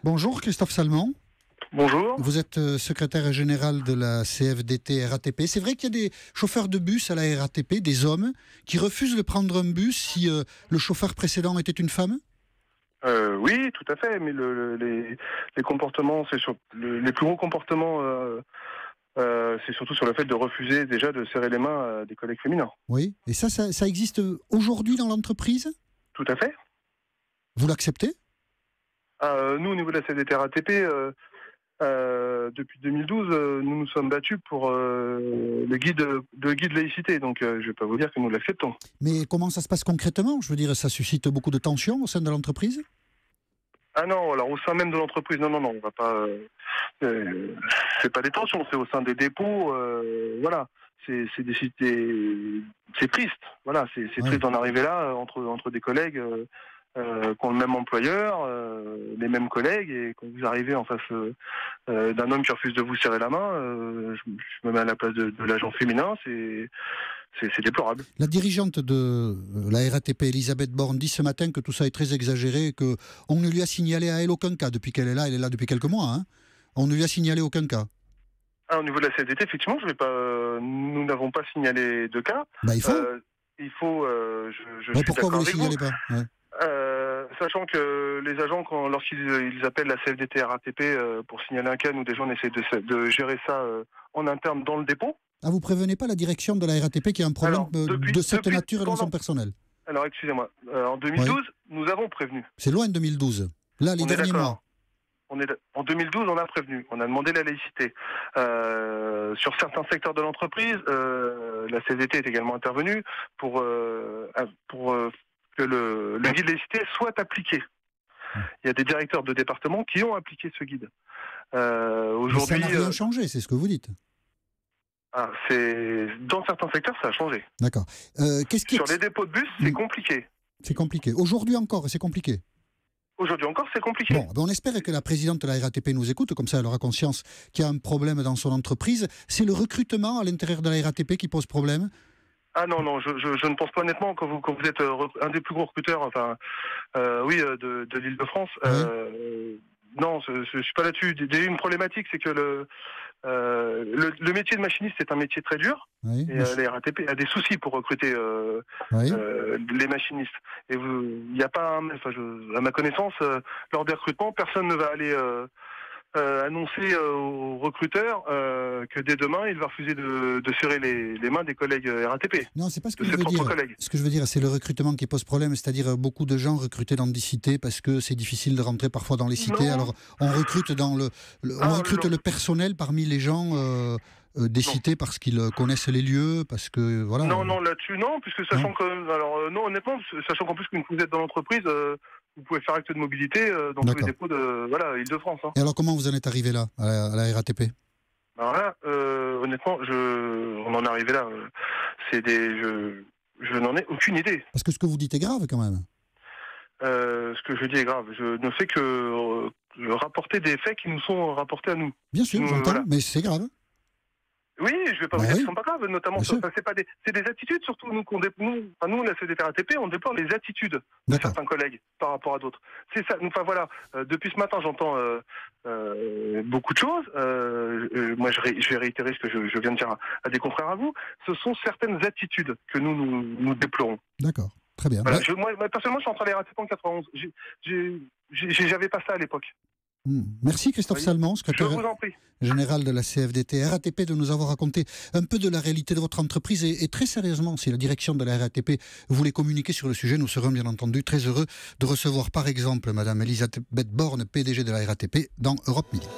Bonjour Christophe Salmon. Bonjour. Vous êtes secrétaire général de la CFDT RATP. C'est vrai qu'il y a des chauffeurs de bus à la RATP, des hommes, qui refusent de prendre un bus si le chauffeur précédent était une femme ? Oui, tout à fait, mais les comportements, les plus gros comportements, c'est surtout sur le fait de refuser déjà de serrer les mains à des collègues féminins. Oui, et ça existe aujourd'hui dans l'entreprise ? Tout à fait. Vous l'acceptez ? Nous, au niveau de la CFDT RATP, depuis 2012, nous nous sommes battus pour le guide laïcité, donc je ne vais pas vous dire que nous l'acceptons. Mais comment ça se passe concrètement ? Je veux dire, ça suscite beaucoup de tensions au sein de l'entreprise ? Ah non, alors au sein même de l'entreprise, non, on va pas. C'est pas des tensions, c'est au sein des dépôts, voilà. C'est triste, voilà. C'est triste d'en arriver là entre des collègues qui ont le même employeur, les mêmes collègues, et quand vous arrivez en face d'un homme qui refuse de vous serrer la main, je me mets à la place de l'agent féminin, c'est déplorable. La dirigeante de la RATP, Elisabeth Borne, dit ce matin que tout ça est très exagéré, qu'on ne lui a signalé à elle aucun cas depuis qu'elle est là. Elle est là depuis quelques mois. Hein. On ne lui a signalé aucun cas. Au niveau de la CFDT, effectivement, nous n'avons pas signalé de cas. Il faut. Je suis pourquoi vous ne le avec signalez pas ? Ouais. Sachant que les agents, lorsqu'ils appellent la CFDT RATP pour signaler un cas, nous déjà on essaie de gérer ça en interne dans le dépôt. Ah, vous prévenez pas la direction de la RATP qui a un problème de cette nature et dans son personnel ? Alors excusez-moi, en 2012, nous avons prévenu. C'est loin de 2012. Là, les derniers mois. En 2012, on a prévenu, on a demandé la laïcité. Sur certains secteurs de l'entreprise, la CFDT est également intervenue pour que le guide de laïcité soit appliqué. Il y a des directeurs de département qui ont appliqué ce guide. Aujourd'hui, ça n'a rien changé, c'est ce que vous dites. Dans certains secteurs, ça a changé. D'accord. Sur les dépôts de bus, c'est compliqué. C'est compliqué. Aujourd'hui encore, c'est compliqué. Aujourd'hui encore, c'est compliqué. Bon, on espère que la présidente de la RATP nous écoute, comme ça elle aura conscience qu'il y a un problème dans son entreprise. C'est le recrutement à l'intérieur de la RATP qui pose problème ? Ah non, je ne pense pas honnêtement, quand vous êtes un des plus gros recruteurs, de l'Île-de-France, non, je suis pas là-dessus. Il y a eu une problématique, c'est que le métier de machiniste est un métier très dur, et la RATP a des soucis pour recruter les machinistes. Et il n'y a pas, à ma connaissance, lors des recrutements, personne ne va aller annoncer aux recruteurs que dès demain, il va refuser de serrer les mains des collègues RATP. Non, c'est pas ce que je veux dire. Ce que je veux dire, c'est le recrutement qui pose problème, c'est-à-dire beaucoup de gens recrutés dans des cités parce que c'est difficile de rentrer parfois dans les cités. Non. Alors, on recrute le personnel parmi les gens des cités parce qu'ils connaissent les lieux, parce que voilà. Non, là-dessus, non, puisque sachant honnêtement, sachant qu'en plus que vous êtes dans l'entreprise, vous pouvez faire acte de mobilité dans tous les dépôts de Île-de-France. Hein. Et alors, comment vous en êtes arrivé là, à la RATP ? Alors là, honnêtement, on en est arrivé là. Je n'en ai aucune idée. Parce que ce que vous dites est grave, quand même. Ce que je dis est grave. Je ne fais que rapporter des faits qui nous sont rapportés à nous. Bien sûr, j'entends, mais c'est grave. Oui, je ne vais pas vous dire qu'ils ne sont pas graves, notamment c'est des attitudes, surtout nous, la CFDT RATP, on déplore les attitudes de certains collègues par rapport à d'autres. C'est ça. Depuis ce matin, j'entends beaucoup de choses. Moi, je vais réitérer ce que je viens de dire à des confrères à vous. Ce sont certaines attitudes que nous déplorons. D'accord, très bien. Voilà, moi, personnellement, je suis entré à la RATP en 91. J'avais pas ça à l'époque. Merci Christophe Salmon, secrétaire général de la CFDT RATP, de nous avoir raconté un peu de la réalité de votre entreprise et très sérieusement, si la direction de la RATP voulait communiquer sur le sujet, nous serons bien entendu très heureux de recevoir par exemple Madame Elisabeth Borne, PDG de la RATP, dans Europe Midi.